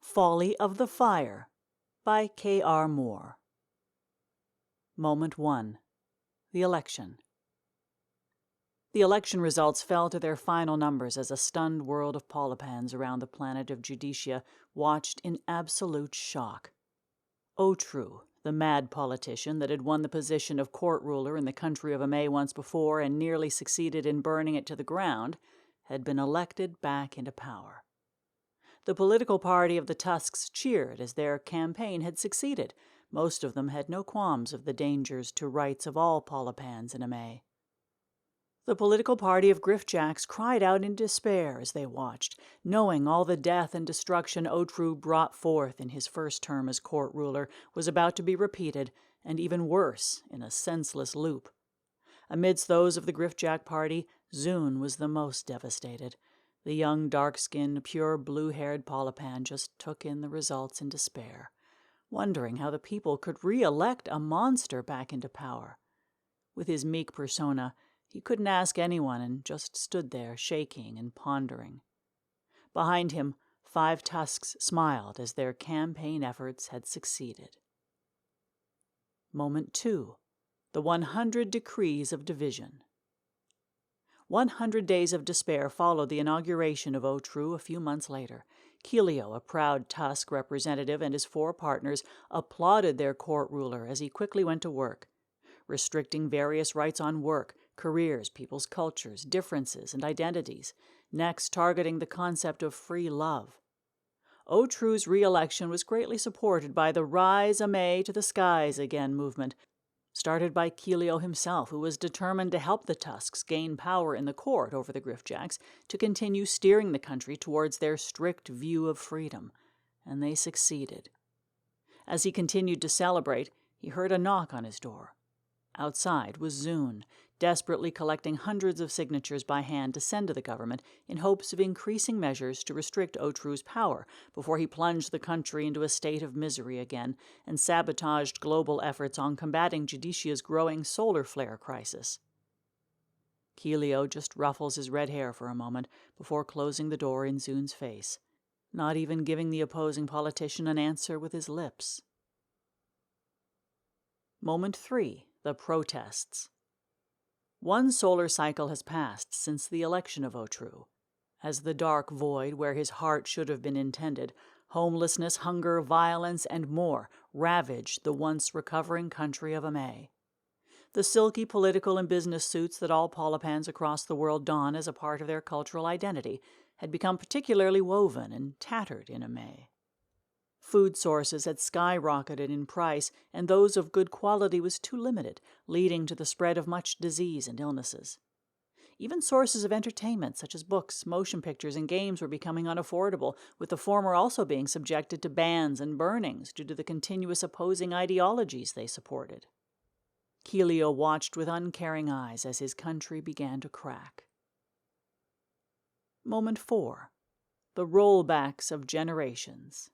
FOLLY of the Fire by K.R. Moore. Moment 1. The election. The election results fell to their final numbers as a stunned world of polypans around the planet of Judicia watched in absolute shock. Otru, the mad politician that had won the position of court ruler in the country of Amay once before and nearly succeeded in burning it to the ground, had been elected back into power. The political party of the Tusks cheered as their campaign had succeeded. Most of them had no qualms of the dangers to rights of all polypans in Amay. The political party of Griffjacks cried out in despair as they watched, knowing all the death and destruction Otru brought forth in his first term as court ruler was about to be repeated, and even worse, in a senseless loop. Amidst those of the Griffjack party, Zune was the most devastated. The young, dark-skinned, pure blue-haired polypan just took in the results in despair, wondering how the people could re-elect a monster back into power. With his meek persona, he couldn't ask anyone and just stood there, shaking and pondering. Behind him, 5 Tusks smiled as their campaign efforts had succeeded. Moment 2. The 100 Decrees of Division. 100 days of despair followed the inauguration of Otru a few months later. Kelio, a proud Tusk representative, and his 4 partners applauded their court ruler as he quickly went to work, restricting various rights on work, careers, people's cultures, differences, and identities, next targeting the concept of free love. Otru's re-election was greatly supported by the Rise Amay to the Skies Again movement, started by Kelio himself, who was determined to help the Tusks gain power in the court over the Griffjacks to continue steering the country towards their strict view of freedom, and they succeeded. As he continued to celebrate, he heard a knock on his door. Outside was Zune, desperately collecting hundreds of signatures by hand to send to the government in hopes of increasing measures to restrict Otru's power before he plunged the country into a state of misery again and sabotaged global efforts on combating Judicia's growing solar flare crisis. Kelio just ruffles his red hair for a moment before closing the door in Zune's face, not even giving the opposing politician an answer with his lips. Moment 3. The protests. 1 solar cycle has passed since the election of Otru. As the dark void where his heart should have been intended, homelessness, hunger, violence, and more ravaged the once recovering country of Amay. The silky political and business suits that all polypans across the world don as a part of their cultural identity had become particularly woven and tattered in Amay. Food sources had skyrocketed in price, and those of good quality was too limited, leading to the spread of much disease and illnesses. Even sources of entertainment, such as books, motion pictures, and games, were becoming unaffordable, with the former also being subjected to bans and burnings due to the continuous opposing ideologies they supported. Kelio watched with uncaring eyes as his country began to crack. Moment 4. The rollbacks of generations.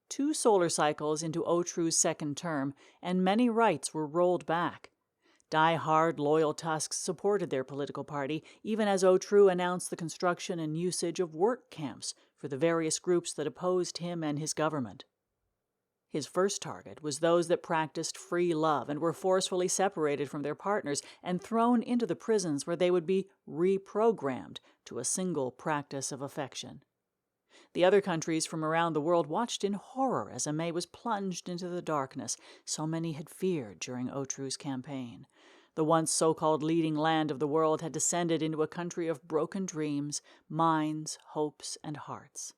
2 solar cycles into Otru's second term, and many rights were rolled back. Die-hard, loyal Tusks supported their political party, even as Otru announced the construction and usage of work camps for the various groups that opposed him and his government. His first target was those that practiced free love and were forcefully separated from their partners and thrown into the prisons where they would be reprogrammed to a single practice of affection. The other countries from around the world watched in horror as Amay was plunged into the darkness so many had feared during Otru's campaign. The once so-called leading land of the world had descended into a country of broken dreams, minds, hopes, and hearts.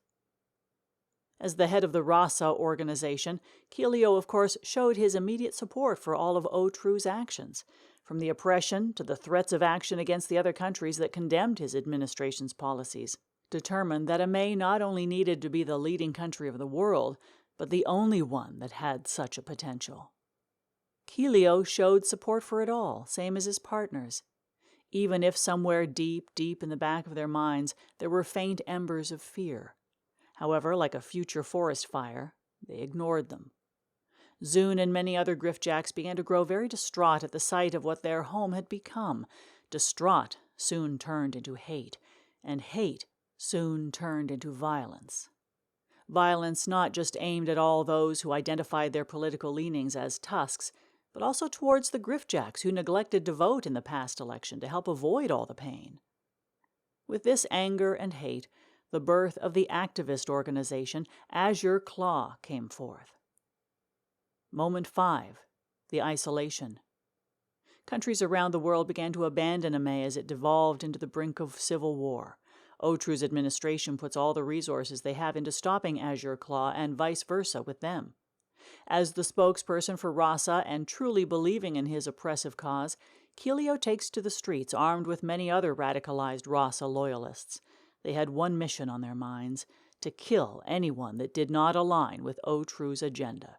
As the head of the Rasa organization, Kelio, of course, showed his immediate support for all of Otru's actions, from the oppression to the threats of action against the other countries that condemned his administration's policies, determined that Amay not only needed to be the leading country of the world, but the only one that had such a potential. Kelio showed support for it all, same as his partners, even if somewhere deep, deep in the back of their minds there were faint embers of fear. However, like a future forest fire, they ignored them. Zune and many other Griffjacks began to grow very distraught at the sight of what their home had become, Distraught soon turned into hate, and hate soon turned into violence. Violence not just aimed at all those who identified their political leanings as Tusks, but also towards the Griffjacks who neglected to vote in the past election to help avoid all the pain. With this anger and hate, the birth of the activist organization Azure Claw came forth. Moment 5. The isolation. Countries around the world began to abandon Amay as it devolved into the brink of civil war. Otru's administration puts all the resources they have into stopping Azure Claw and vice versa with them. As the spokesperson for Rasa and truly believing in his oppressive cause, Keelio takes to the streets armed with many other radicalized Rasa loyalists. They had one mission on their minds: to kill anyone that did not align with Otru's agenda.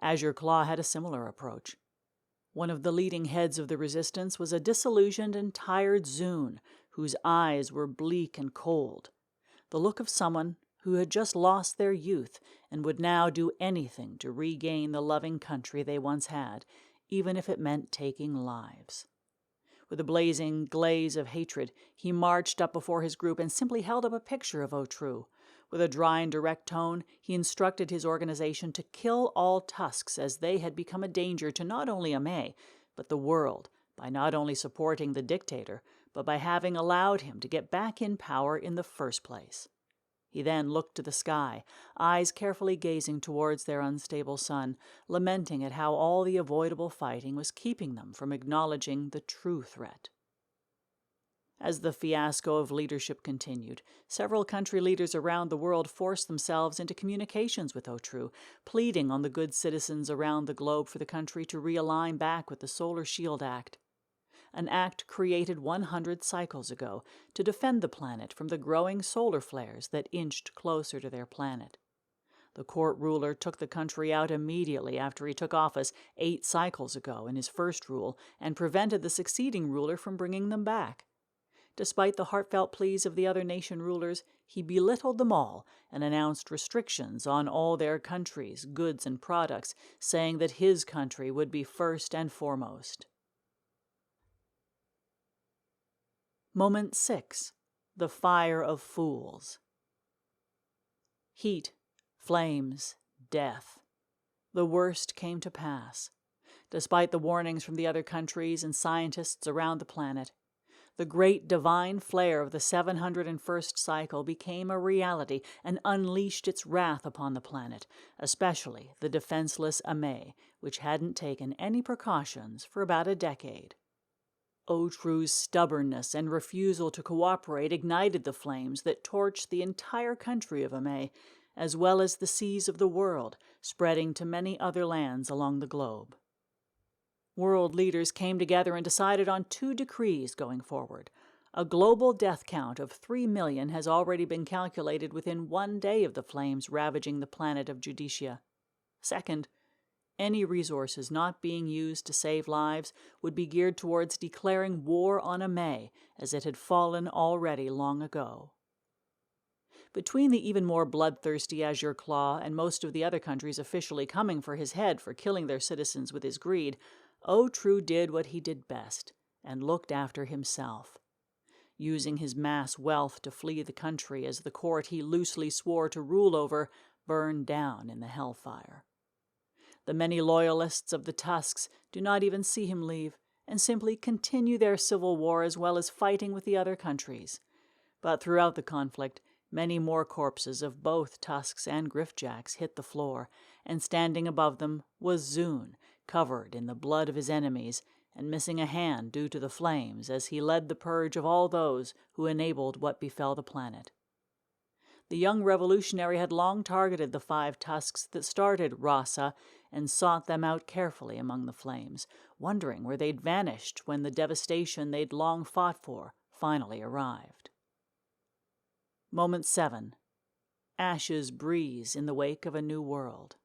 Azure Claw had a similar approach. One of the leading heads of the resistance was a disillusioned and tired Zune, whose eyes were bleak and cold, the look of someone who had just lost their youth and would now do anything to regain the loving country they once had, even if it meant taking lives. With a blazing glaze of hatred, he marched up before his group and simply held up a picture of Otru. With a dry and direct tone, he instructed his organization to kill all Tusks, as they had become a danger to not only Amay, but the world, by not only supporting the dictator, but by having allowed him to get back in power in the first place. He then looked to the sky, eyes carefully gazing towards their unstable sun, lamenting at how all the avoidable fighting was keeping them from acknowledging the true threat. As the fiasco of leadership continued, several country leaders around the world forced themselves into communications with Otru, pleading on the good citizens around the globe for the country to realign back with the Solar Shield Act, an act created 100 cycles ago to defend the planet from the growing solar flares that inched closer to their planet. The court ruler took the country out immediately after he took office 8 cycles ago in his first rule and prevented the succeeding ruler from bringing them back. Despite the heartfelt pleas of the other nation rulers, he belittled them all and announced restrictions on all their countries, goods, and products, saying that his country would be first and foremost. Moment 6. The Fire of Fools. Heat, flames, death. The worst came to pass. Despite the warnings from the other countries and scientists around the planet, the great divine flare of the 701st cycle became a reality and unleashed its wrath upon the planet, especially the defenseless Amay, which hadn't taken any precautions for about a decade. Otru's stubbornness and refusal to cooperate ignited the flames that torched the entire country of Amay, as well as the seas of the world, spreading to many other lands along the globe. World leaders came together and decided on 2 decrees going forward. A global death count of 3 million has already been calculated within 1 day of the flames ravaging the planet of Judicia. Second, any resources not being used to save lives would be geared towards declaring war on Amay, as it had fallen already long ago. Between the even more bloodthirsty Azure Claw and most of the other countries officially coming for his head for killing their citizens with his greed, Otru did what he did best, and looked after himself. Using his mass wealth to flee the country as the court he loosely swore to rule over burned down in the hellfire. The many loyalists of the Tusks do not even see him leave, and simply continue their civil war as well as fighting with the other countries. But throughout the conflict, many more corpses of both Tusks and Griffjacks hit the floor, and standing above them was Zune, covered in the blood of his enemies and missing a hand due to the flames as he led the purge of all those who enabled what befell the planet. The young revolutionary had long targeted the 5 Tusks that started Rasa and sought them out carefully among the flames, wondering where they'd vanished when the devastation they'd long fought for finally arrived. Moment 7. Ashes breeze in the wake of a new world.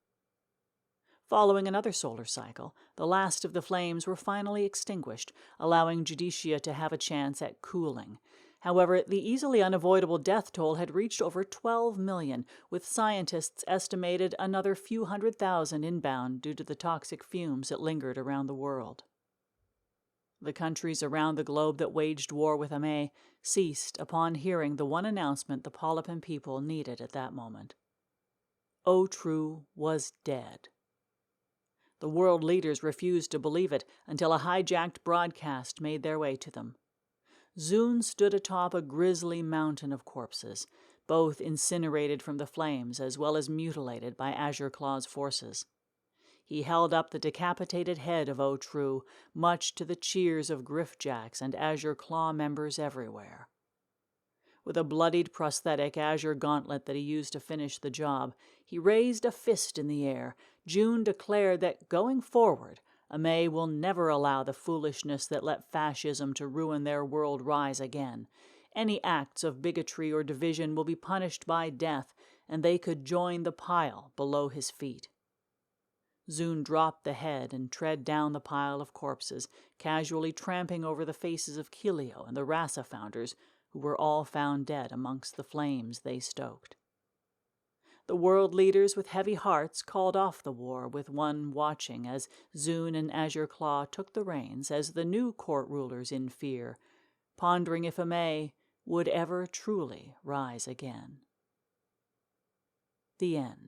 Following another solar cycle, the last of the flames were finally extinguished, allowing Judicia to have a chance at cooling. However, the easily unavoidable death toll had reached over 12 million, with scientists estimated another few 100,000 inbound due to the toxic fumes that lingered around the world. The countries around the globe that waged war with Amé ceased upon hearing the one announcement the Polypan people needed at that moment. Otru was dead. The world leaders refused to believe it until a hijacked broadcast made their way to them. Zune stood atop a grisly mountain of corpses, both incinerated from the flames as well as mutilated by Azure Claw's forces. He held up the decapitated head of Otru, much to the cheers of Griffjacks and Azure Claw members everywhere. With a bloodied prosthetic Azure gauntlet that he used to finish the job, he raised a fist in the air. June declared that, going forward, Amé will never allow the foolishness that let fascism to ruin their world rise again. Any acts of bigotry or division will be punished by death, and they could join the pile below his feet. Zune dropped the head and tread down the pile of corpses, casually tramping over the faces of Kilio and the Rasa founders, who were all found dead amongst the flames they stoked. The world leaders with heavy hearts called off the war, with one watching as Zune and Azure Claw took the reins as the new court rulers in fear, pondering if Amé would ever truly rise again. The end.